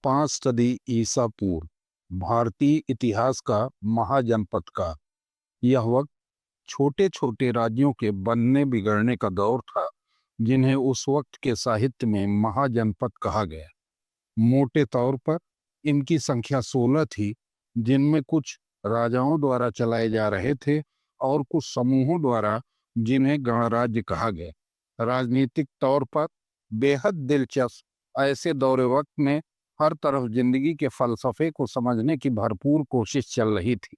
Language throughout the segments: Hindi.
5 सदी ईसा पूर्व भारतीय इतिहास का महाजनपद का यह वक्त छोटे छोटे राज्यों के बनने बिगड़ने का दौर था, जिन्हें उस वक्त के साहित्य में महाजनपद कहा गया। मोटे तौर पर इनकी संख्या 16 थी, जिनमें कुछ राजाओं द्वारा चलाए जा रहे थे और कुछ समूहों द्वारा, जिन्हें गणराज्य कहा गया। राजनीतिक तौर पर बेहद दिलचस्प ऐसे दौरे वक्त में हर तरफ जिंदगी के फलसफे को समझने की भरपूर कोशिश चल रही थी।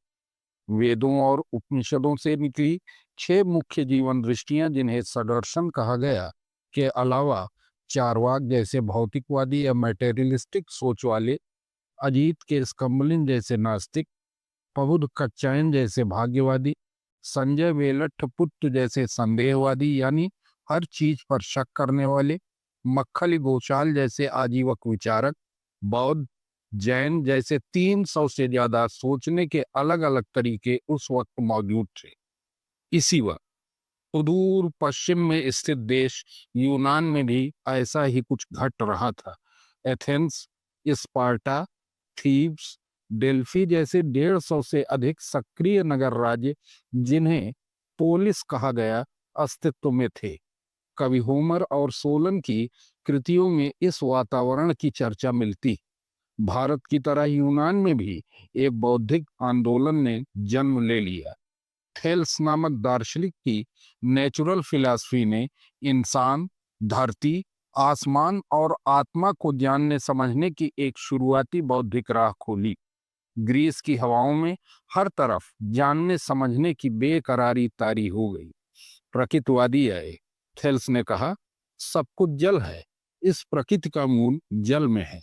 वेदों और उपनिषदों से निकली 6 मुख्य जीवन दृष्टियां, जिन्हें सदर्शन कहा गया, के अलावा चारवाक जैसे भौतिकवादी या मटेरियलिस्टिक सोच वाले, अजीत के स्कम्बलिन जैसे नास्तिक, प्रबुद्ध कच्चायन जैसे भाग्यवादी, संजय वेलट्ठपुत्र जैसे संदेहवादी यानी हर चीज पर शक करने वाले, मक्खली गोचाल जैसे आजीवक विचारक, बौद्ध, जैन जैसे 300 से ज्यादा सोचने के अलग अलग तरीके उस वक्त मौजूद थे। इसी वक्त सुदूर पश्चिम में स्थित देश यूनान में भी ऐसा ही कुछ घट रहा था। एथेंस, स्पार्टा, थीब्स, डेल्फी जैसे 150 से अधिक सक्रिय नगर राज्य, जिन्हें पोलिस कहा गया, अस्तित्व में थे। कवि होमर और सोलन की कृतियों में इस वातावरण की चर्चा मिलती। भारत की तरह यूनान में भी एक बौद्धिक आंदोलन ने जन्म ले लिया। थेल्स नामक दार्शनिक की नेचुरल फिलॉसफी ने इंसान, धरती, आसमान और आत्मा को जानने समझने की एक शुरुआती बौद्धिक राह खोली। ग्रीस की हवाओं में हर तरफ जानने समझने की बेकरारी तारी हो गई। प्रकृतिवादी आए। थेल्स ने कहा, सब कुछ जल है, इस प्रकृति का मूल जल में है।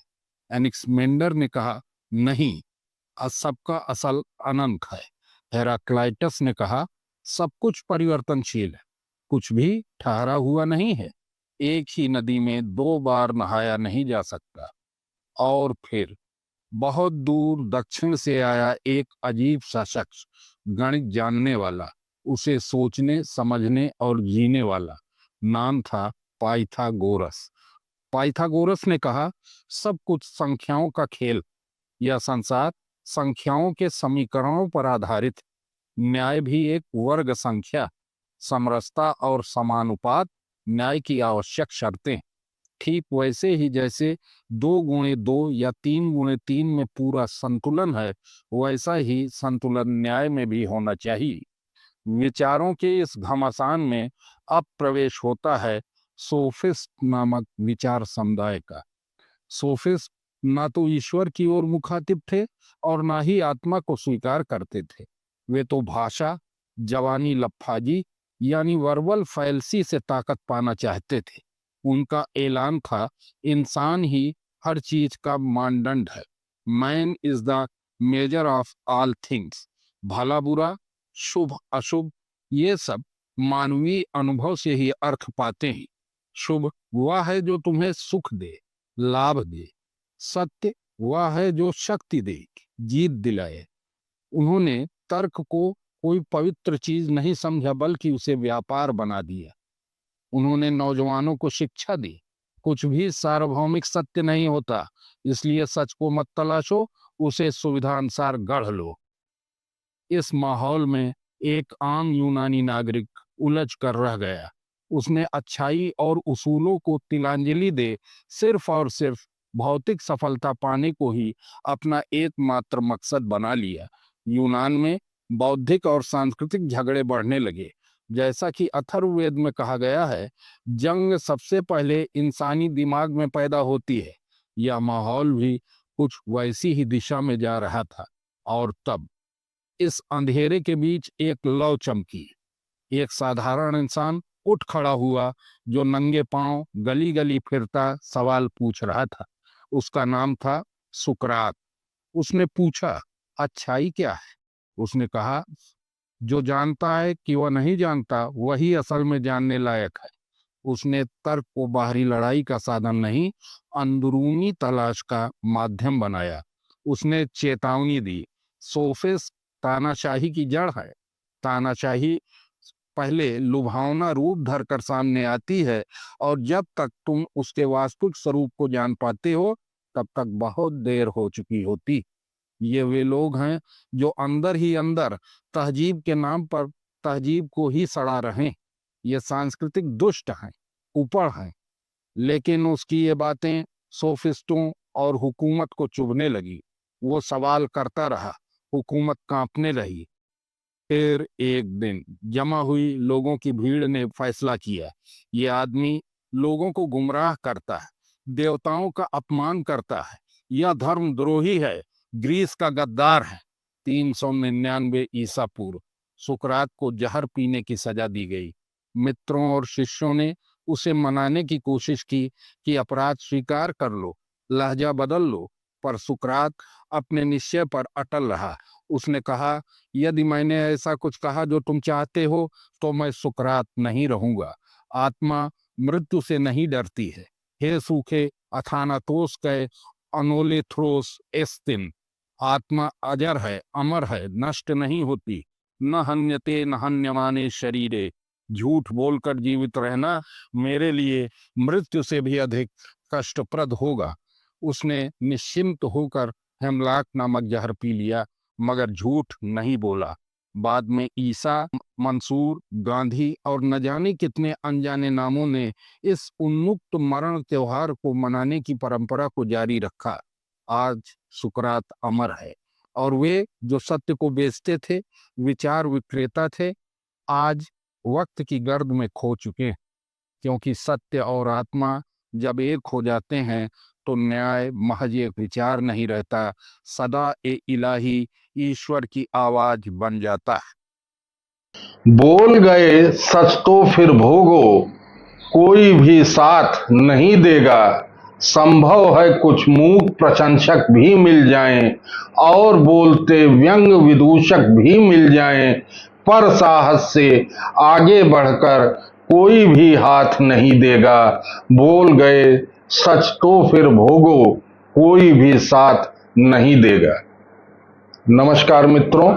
एनिक्समेंडर ने कहा, नहीं, सबका असल अनंत है। हेराक्लाइटस ने कहा, सब कुछ परिवर्तनशील है, कुछ भी ठहरा हुआ नहीं है। एक ही नदी में 2 बार नहाया नहीं जा सकता। और फिर बहुत दूर दक्षिण से आया एक अजीब सा शख्स, गणित जानने वाला, उसे सोचने समझने और जीने वाला। नाम था पाइथागोरस। पाइथागोरस ने कहा, सब कुछ संख्याओं का खेल, यह संसार संख्याओं के समीकरणों पर आधारित। न्याय भी एक वर्ग संख्या, समरसता और समानुपात न्याय की आवश्यक शर्तें। ठीक वैसे ही जैसे 2 गुणे 2 या 3 गुणे 3 में पूरा संतुलन है, वैसा ही संतुलन न्याय में भी होना चाहिए। विचारों के इस घमासान में अब प्रवेश होता है सोफिस्ट नामक विचार समुदाय का। सोफिस्ट ना तो ईश्वर की ओर मुखातिब थे और ना ही आत्मा को स्वीकार करते थे। वे तो भाषा, जवानी लफाजी यानी वर्बल फैल्सी से ताकत पाना चाहते थे। उनका ऐलान था, इंसान ही हर चीज का मानदंड है। Man is the measure of all things. भला बुरा, शुभ अशुभ, ये सब मानवीय अनुभव से ही अर्थ पाते हैं। शुभ वह है जो तुम्हें सुख दे, लाभ दे। सत्य वह है जो शक्ति दे, जीत दिलाए। उन्होंने तर्क को कोई पवित्र चीज नहीं समझा, बल्कि उसे व्यापार बना दिया। उन्होंने नौजवानों को शिक्षा दी, कुछ भी सार्वभौमिक सत्य नहीं होता, इसलिए सच को मत तलाशो, उसे सुविधा अनुसार गढ़ लो। इस माहौल में एक आम यूनानी नागरिक उलझ कर रह गया। उसने अच्छाई और उसूलों को तिलांजलि दे सिर्फ और सिर्फ भौतिक सफलता पाने को ही अपना एकमात्र मकसद बना लिया। यूनान में बौद्धिक और सांस्कृतिक झगड़े बढ़ने लगे। जैसा कि अथर्ववेद में कहा गया है, जंग सबसे पहले इंसानी दिमाग में पैदा होती है। यह माहौल भी कुछ वैसी ही दिशा में जा रहा था। और तब इस अंधेरे के बीच एक लौ चमकी। एक साधारण इंसान उठ खड़ा हुआ, जो नंगे पांव गली गली फिरता सवाल पूछ रहा था। उसका नाम था सुकरात। उसने पूछा, अच्छाई क्या है? उसने कहा, जो जानता है कि वह नहीं जानता, वही असल में जानने लायक है। उसने तर्क को बाहरी लड़ाई का साधन नहीं, अंदरूनी तलाश का माध्यम बनाया। उसने चेतावनी दी, सोफिस्ट तानाशाही की जड़ है। तानाशाही पहले लुभावना रूप धरकर सामने आती है, और जब तक तुम उसके वास्तविक स्वरूप को जान पाते हो, तब तक बहुत देर हो चुकी होती। ये वे लोग हैं जो अंदर ही अंदर तहजीब के नाम पर तहजीब को ही सड़ा रहे। ये सांस्कृतिक दुष्ट हैं, ऊपर हैं। लेकिन उसकी ये बातें सोफिस्टों और हुकूमत को चुभने लगी। वो सवाल करता रहा, हुकूमत कांपने रही। फिर एक दिन जमा हुई लोगों की भीड़ ने फैसला किया, ये आदमी लोगों को गुमराह करता है, देवताओं का अपमान करता है, यह धर्मद्रोही है, ग्रीस का गद्दार है। 399 ईसा पूर्व सुकरात को जहर पीने की सजा दी गई। मित्रों और शिष्यों ने उसे मनाने की कोशिश की कि अपराध स्वीकार कर लो, लहजा बदल लो, पर सुकरात अपने निश्चय पर अटल रहा। उसने कहा, यदि मैंने ऐसा कुछ कहा जो तुम चाहते हो तो मैं सुकरात नहीं रहूंगा। आत्मा मृत्यु से नहीं डरती है। हे सूखे अथानातोस के अनोलेथ्रोस एस्तिन, आत्मा अजर है, अमर है, नष्ट नहीं होती। न हन्यते न हन्यमाने शरीरे, झूठ बोलकर जीवित रहना मेरे लिए मृत्यु से भी अधिक कष्टप्रद होगा। उसने निश्चिंत होकर हेमलाक नामक जहर पी लिया, मगर झूठ नहीं बोला। बाद में ईसा, मंसूर, गांधी और न जाने कितने अनजाने नामों ने इस उन्मुक्त मरण त्योहार को मनाने की परंपरा को जारी रखा। आज सुकरात अमर है, और वे जो सत्य को बेचते थे, विचार विक्रेता थे, आज वक्त की गर्द में खो चुके हैं। क्योंकि सत्य और आत्मा जब एक हो जाते हैं तो न्याय महज एक विचार नहीं रहता, सदा ए इलाही ईश्वर की आवाज बन जाता है। बोल गए सच तो फिर भोगो, कोई भी साथ नहीं देगा। संभव है कुछ मूक प्रशंसक भी मिल जाएं और बोलते व्यंग विदूषक भी मिल जाएं, पर साहस से आगे बढ़कर कोई भी हाथ नहीं देगा। बोल गए सच तो फिर भोगो, कोई भी साथ नहीं देगा। नमस्कार मित्रों,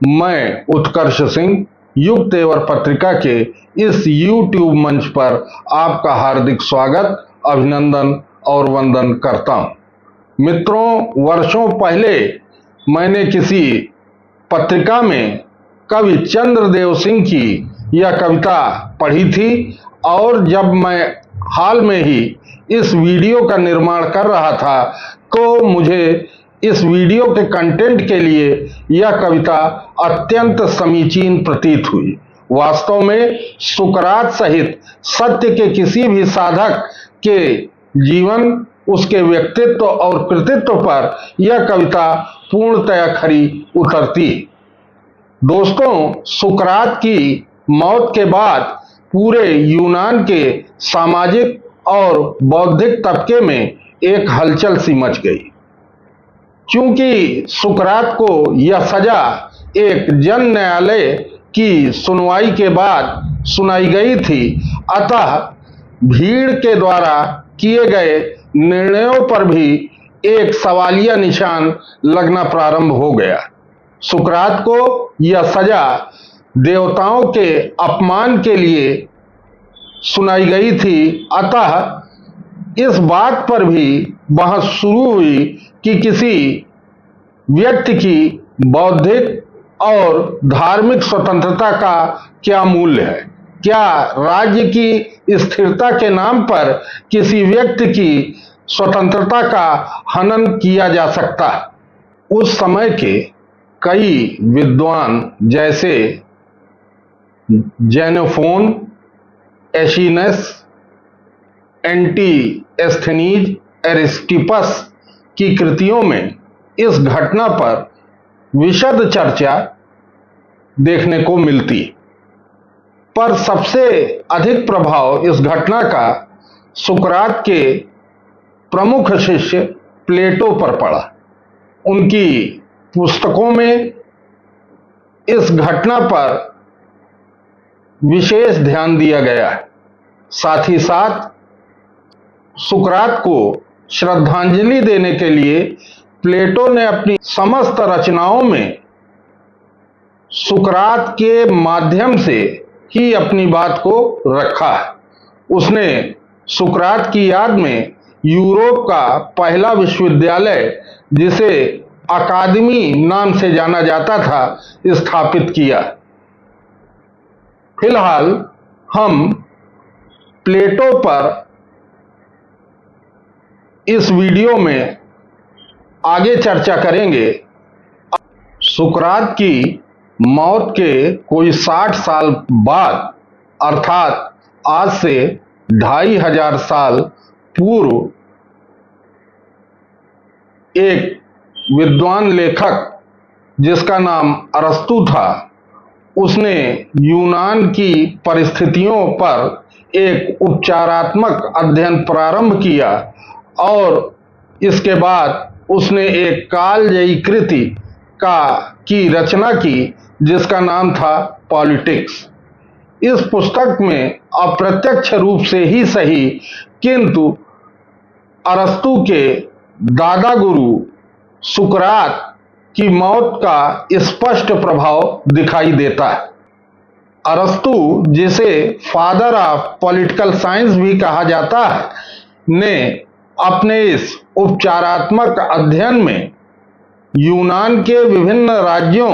मैं उत्कर्ष सिंह युग तेवर पत्रिका के इस YouTube मंच पर आपका हार्दिक स्वागत, अभिनंदन और वंदन करता हूं। मित्रों, वर्षों पहले मैंने किसी पत्रिका में कवि चंद्रदेव सिंह की यह कविता पढ़ी थी, और जब मैं हाल में ही इस वीडियो का निर्माण कर रहा था तो मुझे इस वीडियो के कंटेंट के लिए यह कविता अत्यंत समीचीन प्रतीत हुई। वास्तव में सुकरात सहित सत्य के किसी भी साधक के जीवन, उसके व्यक्तित्व और कृतित्व पर यह कविता पूर्णतया खरी उतरती। दोस्तों, सुकरात की मौत के बाद पूरे यूनान के सामाजिक और बौद्धिक तबके में एक हलचल सी मच गई। चूंकि सुकरात को यह सजा एक जन न्यायालय की सुनवाई के बाद सुनाई गई थी, अतः भीड़ के द्वारा किए गए निर्णयों पर भी एक सवालिया निशान लगना प्रारंभ हो गया। सुकरात को यह सजा देवताओं के अपमान के लिए सुनाई गई थी, अतः इस बात पर भी बहस शुरू हुई कि किसी व्यक्ति की बौद्धिक और धार्मिक स्वतंत्रता का क्या मूल्य है। क्या राज्य की स्थिरता के नाम पर किसी व्यक्ति की स्वतंत्रता का हनन किया जा सकता है? उस समय के कई विद्वान जैसे जेनोफोन, एशिनस, एंटीस्थेनीज, एरिस्टिपस की कृतियों में इस घटना पर विशद चर्चा देखने को मिलती, पर सबसे अधिक प्रभाव इस घटना का सुकरात के प्रमुख शिष्य प्लेटो पर पड़ा। उनकी पुस्तकों में इस घटना पर विशेष ध्यान दिया गया है। साथ ही साथ सुकरात को श्रद्धांजलि देने के लिए प्लेटो ने अपनी समस्त रचनाओं में सुकरात के माध्यम से ही अपनी बात को रखा है। उसने सुकरात की याद में यूरोप का पहला विश्वविद्यालय, जिसे अकादमी नाम से जाना जाता था, स्थापित किया। फिलहाल हम प्लेटो पर इस वीडियो में आगे चर्चा करेंगे। सुकरात की मौत के कोई 60 साल बाद, अर्थात आज से 2500 साल पूर्व, एक विद्वान लेखक जिसका नाम अरस्तु था, उसने यूनान की परिस्थितियों पर एक उपचारात्मक अध्ययन प्रारंभ किया और इसके बाद उसने एक कालजयी कृति की रचना की जिसका नाम था पॉलिटिक्स। इस पुस्तक में अप्रत्यक्ष रूप से ही सही, किंतु अरस्तु के दादा गुरु सुकरात की मौत का स्पष्ट प्रभाव दिखाई देता है। अरस्तु, जिसे फादर ऑफ पॉलिटिकल साइंस भी कहा जाता है, ने अपने इस उपचारात्मक अध्ययन में यूनान के विभिन्न राज्यों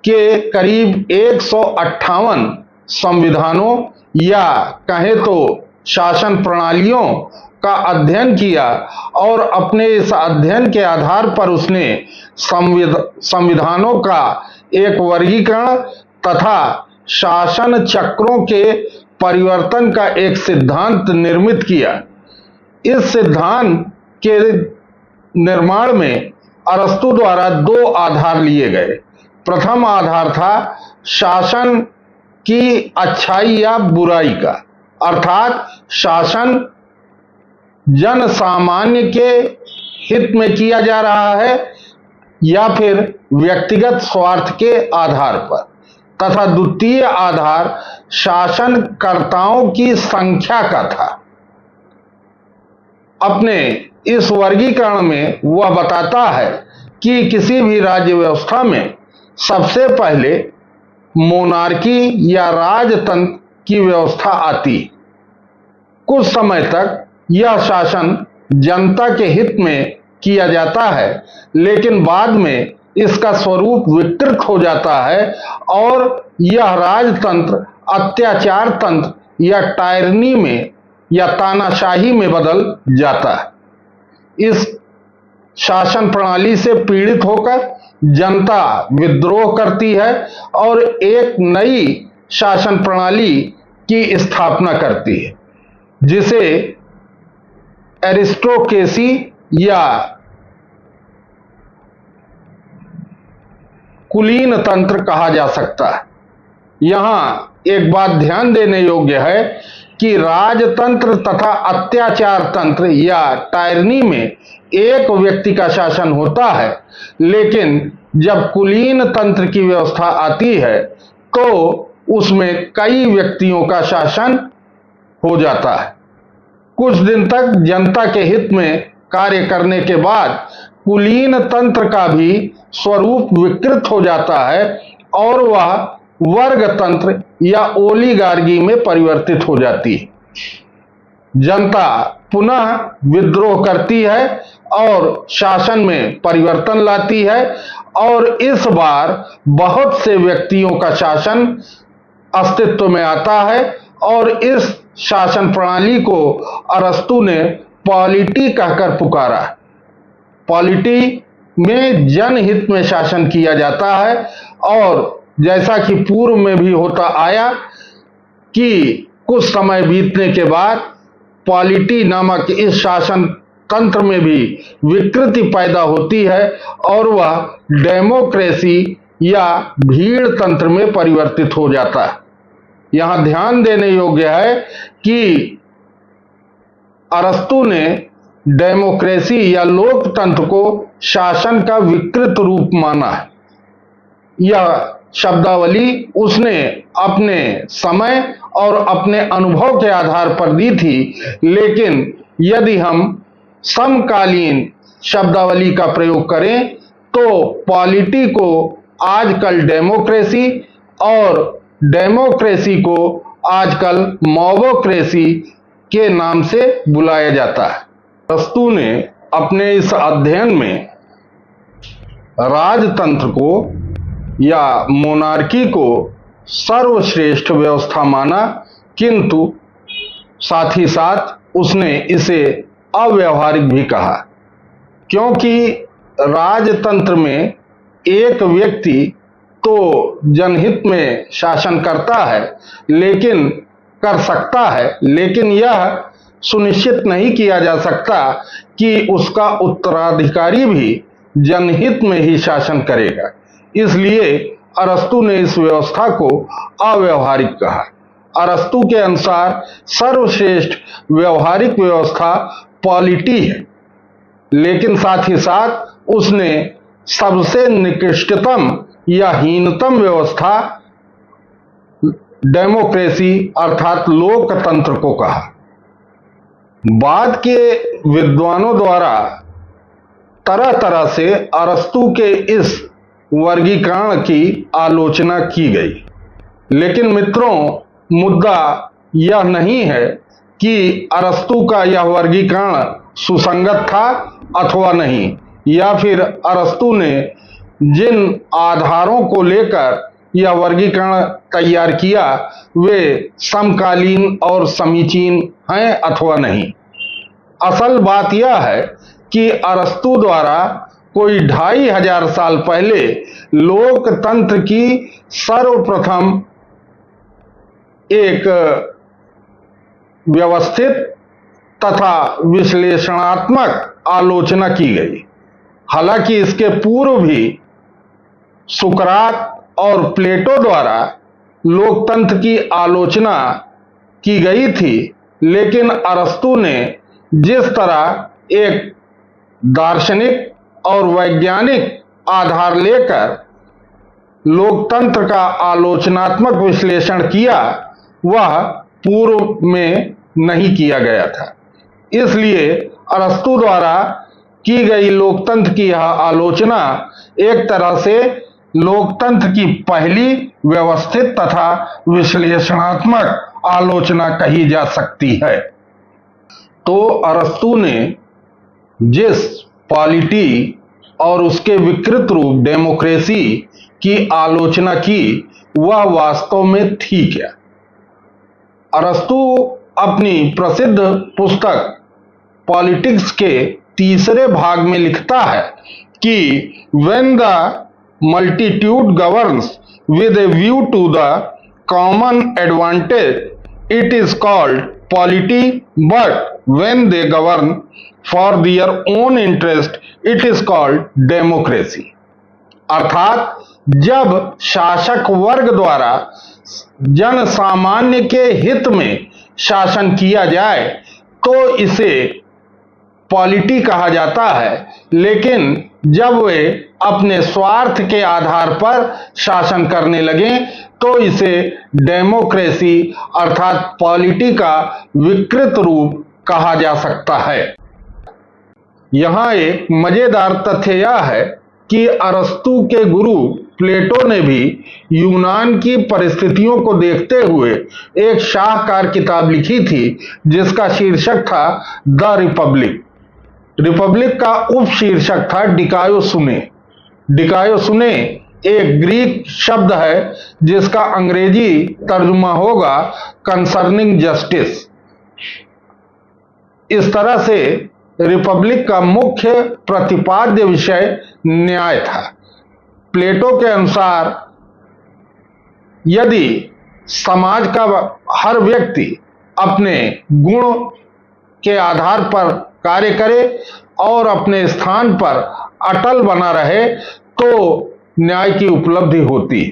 के करीब 158 संविधानों या कहें तो शासन प्रणालियों का अध्ययन किया और अपने इस अध्ययन के आधार पर उसने संविधानों का एक वर्गीकरण तथा शासन चक्रों के परिवर्तन का एक सिद्धांत निर्मित किया। इस सिद्धांत के निर्माण में अरस्तु द्वारा 2 आधार लिए गए। प्रथम आधार था शासन की अच्छाई या बुराई का, अर्थात शासन जन सामान्य के हित में किया जा रहा है या फिर व्यक्तिगत स्वार्थ के आधार पर, तथा द्वितीय आधार शासनकर्ताओं की संख्या का था। अपने इस वर्गीकरण में वह बताता है कि किसी भी राज्य व्यवस्था में सबसे पहले मोनार्की या राजतंत्र की व्यवस्था आती। कुछ समय तक यह शासन जनता के हित में किया जाता है, लेकिन बाद में इसका स्वरूप विकृत हो जाता है और यह राजतंत्र अत्याचार तंत्र या टायरनी में या तानाशाही में बदल जाता है। इस शासन प्रणाली से पीड़ित होकर जनता विद्रोह करती है और एक नई शासन प्रणाली की स्थापना करती है, जिसे एरिस्टोक्रेसी या कुलीन तंत्र कहा जा सकता है। यहां एक बात ध्यान देने योग्य है कि राजतंत्र तथा अत्याचार तंत्र या टायरनी में एक व्यक्ति का शासन होता है, लेकिन जब कुलीन तंत्र की व्यवस्था आती है तो उसमें कई व्यक्तियों का शासन हो जाता है। कुछ दिन तक जनता के हित में कार्य करने के बाद कुलीन तंत्र का भी स्वरूप विकृत हो जाता है और वह वर्ग तंत्र या ओलिगार्की में परिवर्तित हो जाती है। जनता पुनः विद्रोह करती है और शासन में परिवर्तन लाती है और इस बार बहुत से व्यक्तियों का शासन अस्तित्व में आता है और इस शासन प्रणाली को अरस्तु ने पॉलिटी कहकर पुकारा। पॉलिटी में जनहित में शासन किया जाता है और जैसा कि पूर्व में भी होता आया कि कुछ समय बीतने के बाद पॉलिटी नामक इस शासन तंत्र में भी विकृति पैदा होती है और वह डेमोक्रेसी या भीड़ तंत्र में परिवर्तित हो जाता है। यहां ध्यान देने योग्य है कि अरस्तु ने डेमोक्रेसी या लोकतंत्र को शासन का विकृत रूप माना है। यह शब्दावली उसने अपने समय और अपने अनुभव के आधार पर दी थी, लेकिन यदि हम समकालीन शब्दावली का प्रयोग करें तो पॉलिटी को आजकल डेमोक्रेसी और डेमोक्रेसी को आजकल मॉबोक्रेसी के नाम से बुलाया जाता है। अरस्तू ने अपने इस अध्ययन में राजतंत्र को या मोनार्की को सर्वश्रेष्ठ व्यवस्था माना, किंतु साथ ही साथ उसने इसे अव्यावहारिक भी कहा, क्योंकि राजतंत्र में एक व्यक्ति तो जनहित में शासन करता है, लेकिन यह सुनिश्चित नहीं किया जा सकता कि उसका उत्तराधिकारी भी जनहित में ही शासन करेगा। इसलिए अरस्तू ने इस व्यवस्था को अव्यावहारिक कहा। अरस्तू के अनुसार सर्वश्रेष्ठ व्यवहारिक व्यवस्था पॉलिटी है, लेकिन साथ ही साथ उसने सबसे निकृष्टतम या हीनतम व्यवस्था डेमोक्रेसी अर्थात लोकतंत्र को कहा। बाद के विद्वानों द्वारा तरह तरह से अरस्तू के इस वर्गीकरण की आलोचना की गई, लेकिन मित्रों, मुद्दा यह नहीं है कि अरस्तू का यह वर्गीकरण सुसंगत था अथवा नहीं, या फिर अरस्तू ने जिन आधारों को लेकर यह वर्गीकरण तैयार किया वे समकालीन और समीचीन हैं अथवा नहीं। असल बात यह है कि अरस्तू द्वारा कोई 2500 साल पहले लोकतंत्र की सर्वप्रथम एक व्यवस्थित तथा विश्लेषणात्मक आलोचना की गई। हालांकि इसके पूर्व भी सुकरात और प्लेटो द्वारा लोकतंत्र की आलोचना की गई थी, लेकिन अरस्तू ने जिस तरह एक दार्शनिक और वैज्ञानिक आधार लेकर लोकतंत्र का आलोचनात्मक विश्लेषण किया, वह पूर्व में नहीं किया गया था। इसलिए अरस्तू द्वारा की गई लोकतंत्र की यह आलोचना एक तरह से लोकतंत्र की पहली व्यवस्थित तथा विश्लेषणात्मक आलोचना कही जा सकती है। तो अरस्तू ने जिस पॉलिटी और उसके विकृत रूप डेमोक्रेसी की आलोचना की, वह वास्तव में थी क्या? अरस्तू अपनी प्रसिद्ध पुस्तक पॉलिटिक्स के तीसरे भाग में लिखता है कि when the multitude governs with a view to the common advantage, it is called polity, but when they govern for their own interest, it is called democracy. अर्थात जब शासक वर्ग द्वारा जन सामान्य के हित में शासन किया जाए तो इसे पॉलिटी कहा जाता है, लेकिन जब वे अपने स्वार्थ के आधार पर शासन करने लगें तो इसे डेमोक्रेसी अर्थात पॉलिटी का विकृत रूप कहा जा सकता है। यहाँ एक मजेदार तथ्य यह है कि अरस्तू के गुरु प्लेटो ने भी यूनान की परिस्थितियों को देखते हुए एक शाहकार किताब लिखी थी जिसका शीर्षक था द रिपब्लिक। रिपब्लिक का उपशीर्षक था डिकायोसुने। डिकायोसुने एक ग्रीक शब्द है जिसका अंग्रेजी तर्जुमा होगा कंसर्निंग जस्टिस। इस तरह से रिपब्लिक का मुख्य प्रतिपाद्य विषय न्याय था। प्लेटो के अनुसार यदि समाज का हर व्यक्ति अपने गुण के आधार पर कार्य करे और अपने स्थान पर अटल बना रहे तो न्याय की उपलब्धि होती।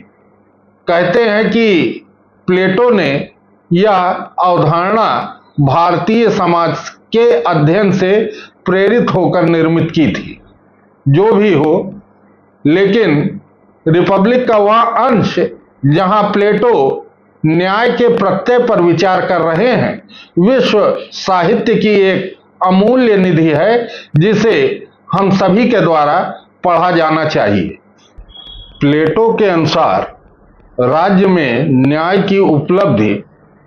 कहते हैं कि प्लेटो ने यह अवधारणा भारतीय समाज के अध्ययन से प्रेरित होकर निर्मित की थी। जो भी हो, लेकिन रिपब्लिक का वह अंश जहां प्लेटो न्याय के प्रत्यय पर विचार कर रहे हैं विश्व साहित्य की एक अमूल्य निधि है जिसे हम सभी के द्वारा पढ़ा जाना चाहिए। प्लेटो के अनुसार राज्य में न्याय की उपलब्धि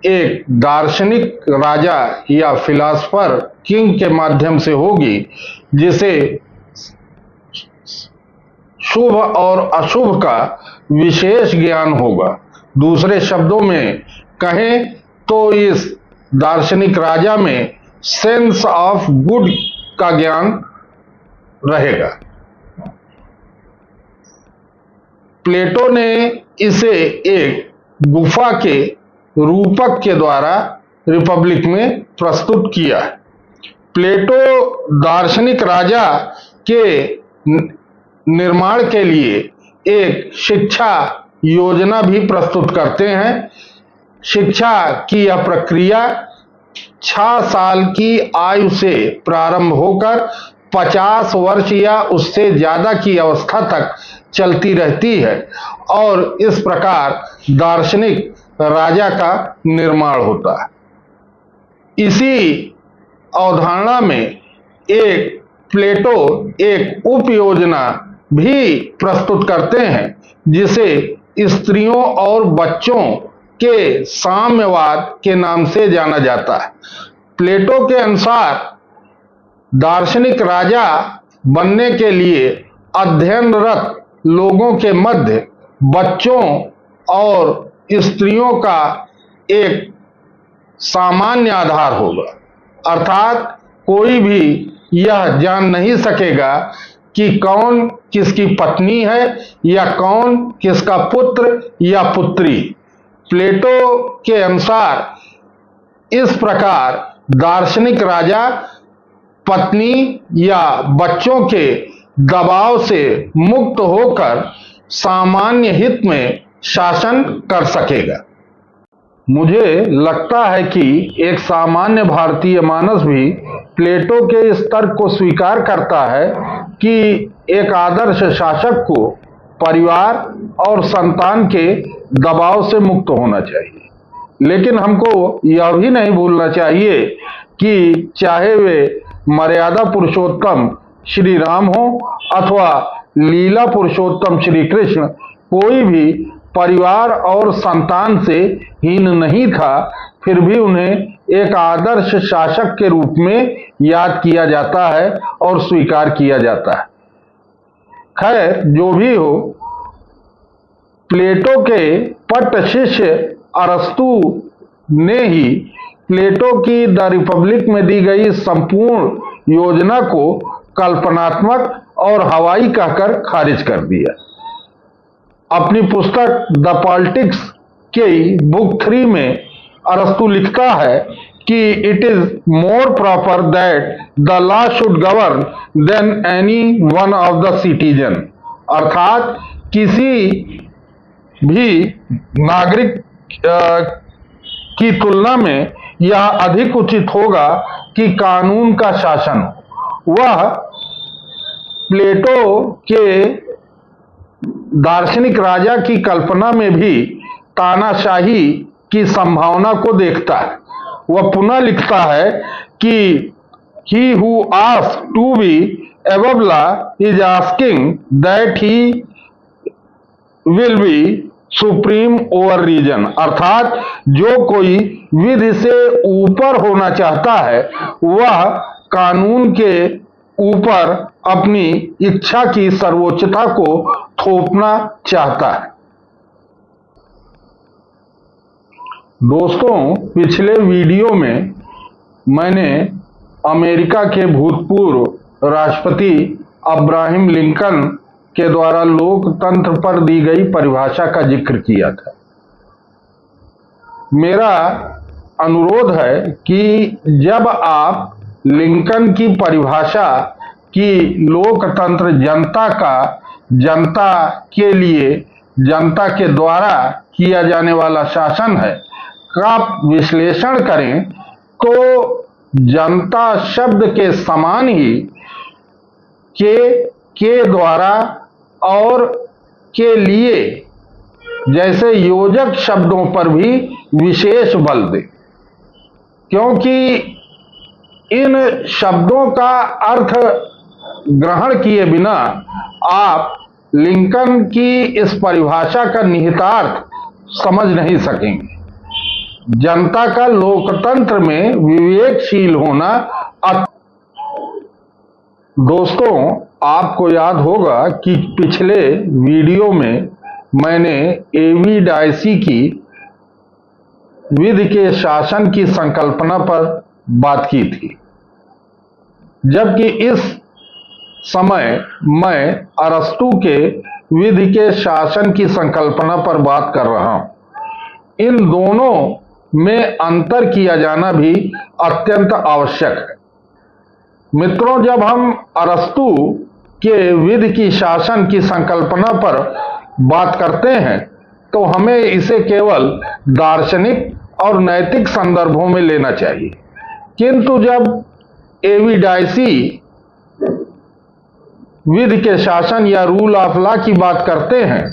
एक दार्शनिक राजा या फिलासफर किंग के माध्यम से होगी, जिसे शुभ और अशुभ का विशेष ज्ञान होगा। दूसरे शब्दों में कहें तो इस दार्शनिक राजा में सेंस ऑफ गुड का ज्ञान रहेगा। प्लेटो ने इसे एक गुफा के रूपक के द्वारा रिपब्लिक में प्रस्तुत किया। प्लेटो दार्शनिक राजा के निर्माण के लिए एक शिक्षा योजना भी प्रस्तुत करते हैं। शिक्षा की यह प्रक्रिया 6 साल की आयु से प्रारंभ होकर 50 वर्ष या उससे ज्यादा की अवस्था तक चलती रहती है और इस प्रकार दार्शनिक राजा का निर्माण होता है। इसी अवधारणा में एक प्लेटो एक उप योजना भी प्रस्तुत करते हैं, जिसे स्त्रियों और बच्चों के साम्यवाद के नाम से जाना जाता है। प्लेटो के अनुसार दार्शनिक राजा बनने के लिए अध्ययनरत लोगों के मध्य बच्चों और स्त्रियों का एक सामान्य आधार होगा, अर्थात कोई भी यह जान नहीं सकेगा कि कौन किसकी पत्नी है या कौन किसका पुत्र या पुत्री। प्लेटो के अनुसार इस प्रकार दार्शनिक राजा पत्नी या बच्चों के दबाव से मुक्त होकर सामान्य हित में शासन कर सकेगा। मुझे लगता है कि एक सामान्य भारतीय मानस भी प्लेटो के इस तर्क को स्वीकार करता है कि एक आदर्श शासक को परिवार और संतान के दबाव से मुक्त होना चाहिए। लेकिन हमको यह भी नहीं भूलना चाहिए कि चाहे वे मर्यादा पुरुषोत्तम श्री राम हो अथवा लीला पुरुषोत्तम श्री कृष्ण, कोई भी परिवार और संतान से हीन नहीं था, फिर भी उन्हें एक आदर्श शासक के रूप में याद किया जाता है और स्वीकार किया जाता है। खैर, जो भी हो, प्लेटो के पट्ट शिष्य अरस्तु ने ही प्लेटो की द रिपब्लिक में दी गई संपूर्ण योजना को कल्पनात्मक और हवाई कहकर खारिज कर दिया। अपनी पुस्तक द पॉलिटिक्स के बुक 3 में अरस्तु लिखता है कि it is more proper that the law should govern then any one of the citizen, अर्थात किसी भी नागरिक की तुलना में यह अधिक उचित होगा कि कानून का शासन हो। वह प्लेटो के दार्शनिक राजा की कल्पना में भी तानाशाही की संभावना को देखता है। वह पुनः लिखता है कि he who asks to be above law is asking that he will be supreme over reason, अर्थात जो कोई विधि से ऊपर होना चाहता है वह कानून के ऊपर अपनी इच्छा की सर्वोच्चता को थोपना चाहता है। दोस्तों, पिछले वीडियो में मैंने अमेरिका के भूतपूर्व राष्ट्रपति अब्राहम लिंकन के द्वारा लोकतंत्र पर दी गई परिभाषा का जिक्र किया था। मेरा अनुरोध है कि जब आप लिंकन की परिभाषा कि लोकतंत्र जनता का जनता के लिए जनता के द्वारा किया जाने वाला शासन है का विश्लेषण करें तो जनता शब्द के समान ही के द्वारा और के लिए जैसे योजक शब्दों पर भी विशेष बल दे, क्योंकि इन शब्दों का अर्थ ग्रहण किए बिना आप लिंकन की इस परिभाषा का निहितार्थ समझ नहीं सकेंगे। जनता का लोकतंत्र में विवेकशील होना दोस्तों, आपको याद होगा कि पिछले वीडियो में मैंने एवी डायसी की विधि के शासन की संकल्पना पर बात की थी, जबकि इस समय मैं अरस्तू के विधि के शासन की संकल्पना पर बात कर रहा हूं। इन दोनों में अंतर किया जाना भी अत्यंत आवश्यक है। मित्रों, जब हम अरस्तू के विधि की शासन की संकल्पना पर बात करते हैं तो हमें इसे केवल दार्शनिक और नैतिक संदर्भों में लेना चाहिए, किंतु जब एवी डायसी विधि के शासन या रूल ऑफ लॉ की बात करते हैं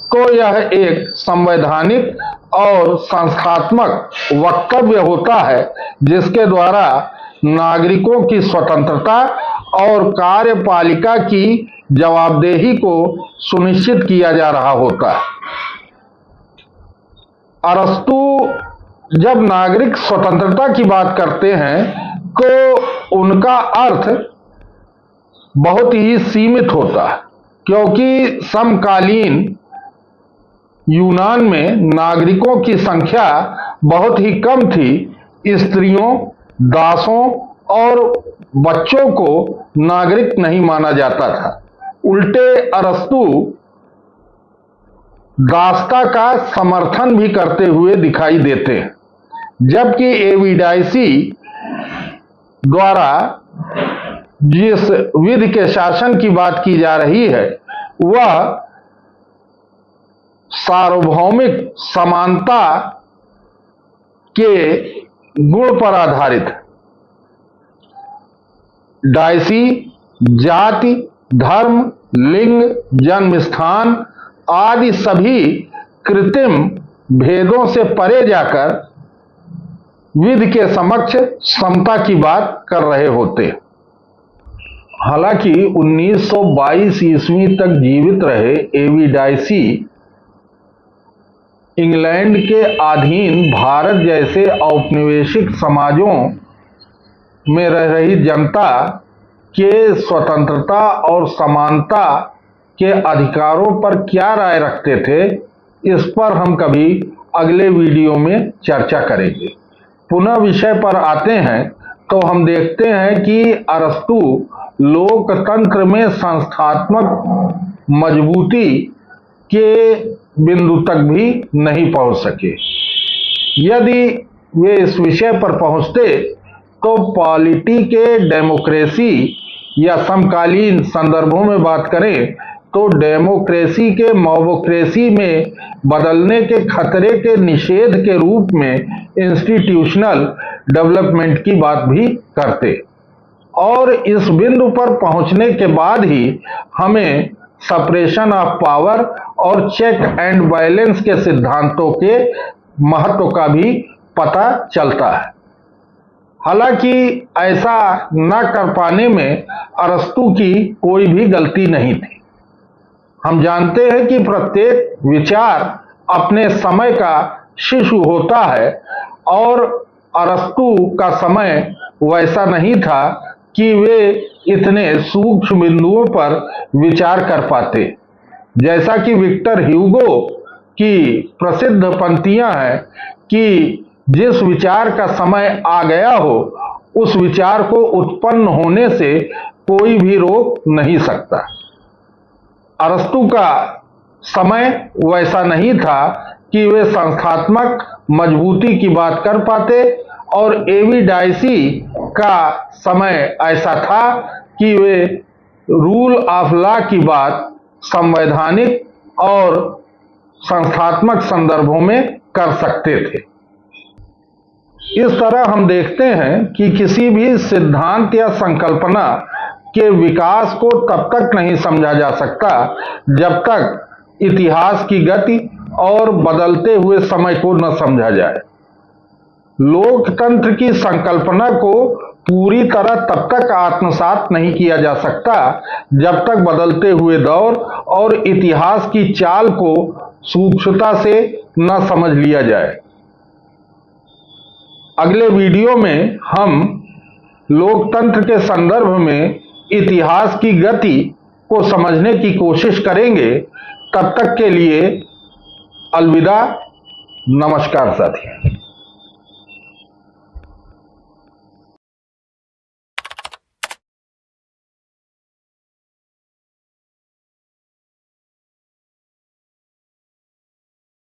तो यह एक संवैधानिक और संस्थात्मक वक्तव्य होता है जिसके द्वारा नागरिकों की स्वतंत्रता और कार्यपालिका की जवाबदेही को सुनिश्चित किया जा रहा होता है। अरस्तू जब नागरिक स्वतंत्रता की बात करते हैं तो उनका अर्थ बहुत ही सीमित होता है, क्योंकि समकालीन यूनान में नागरिकों की संख्या बहुत ही कम थी। स्त्रियों, दासों और बच्चों को नागरिक नहीं माना जाता था। उल्टे अरस्तू दासता का समर्थन भी करते हुए दिखाई देते हैं, जबकि एवी डायसी द्वारा जिस विधि के शासन की बात की जा रही है वह सार्वभौमिक समानता के गुण पर आधारित है। डायसी जाति, धर्म, लिंग, जन्म स्थान आदि सभी कृत्रिम भेदों से परे जाकर विधि के समक्ष समता की बात कर रहे होते। हालांकि 1922 ईस्वी तक जीवित रहे एवी डायसी इंग्लैंड के अधीन भारत जैसे औपनिवेशिक समाजों में रह रही जनता के स्वतंत्रता और समानता के अधिकारों पर क्या राय रखते थे, इस पर हम कभी अगले वीडियो में चर्चा करेंगे। पुनः विषय पर आते हैं तो हम देखते हैं कि अरस्तू लोकतंत्र में संस्थात्मक मजबूती के बिंदु तक भी नहीं पहुंच सके। यदि वे इस विषय पर पहुंचते तो पॉलिटी के डेमोक्रेसी या समकालीन संदर्भों में बात करें तो डेमोक्रेसी के मॉबोक्रेसी में बदलने के खतरे के निषेध के रूप में इंस्टीट्यूशनल डेवलपमेंट की बात भी करते, और इस बिंदु पर पहुंचने के बाद ही हमें सेपरेशन ऑफ पावर और चेक एंड बैलेंस के सिद्धांतों के महत्व का भी पता चलता है। हालांकि ऐसा न कर पाने में अरस्तू की कोई भी गलती नहीं थी। हम जानते हैं कि प्रत्येक विचार अपने समय का शिशु होता है, और अरस्तू का समय वैसा नहीं था कि वे इतने सूक्ष्म बिंदुओं पर विचार कर पाते। जैसा कि विक्टर ह्यूगो की प्रसिद्ध पंक्तियां हैं कि जिस विचार का समय आ गया हो उस विचार को उत्पन्न होने से कोई भी रोक नहीं सकता। अरस्तू का समय वैसा नहीं था कि वे संस्थात्मक मजबूती की बात कर पाते, और एवी डायसी का समय ऐसा था कि वे रूल ऑफ लॉ की बात संवैधानिक और संस्थात्मक संदर्भों में कर सकते थे। इस तरह हम देखते हैं कि किसी भी सिद्धांत या संकल्पना के विकास को तब तक नहीं समझा जा सकता जब तक इतिहास की गति और बदलते हुए समय को न समझा जाए। लोकतंत्र की संकल्पना को पूरी तरह तब तक आत्मसात नहीं किया जा सकता जब तक बदलते हुए दौर और इतिहास की चाल को सूक्ष्मता से न समझ लिया जाए। अगले वीडियो में हम लोकतंत्र के संदर्भ में इतिहास की गति को समझने की कोशिश करेंगे। तब तक के लिए अलविदा, नमस्कार साथी।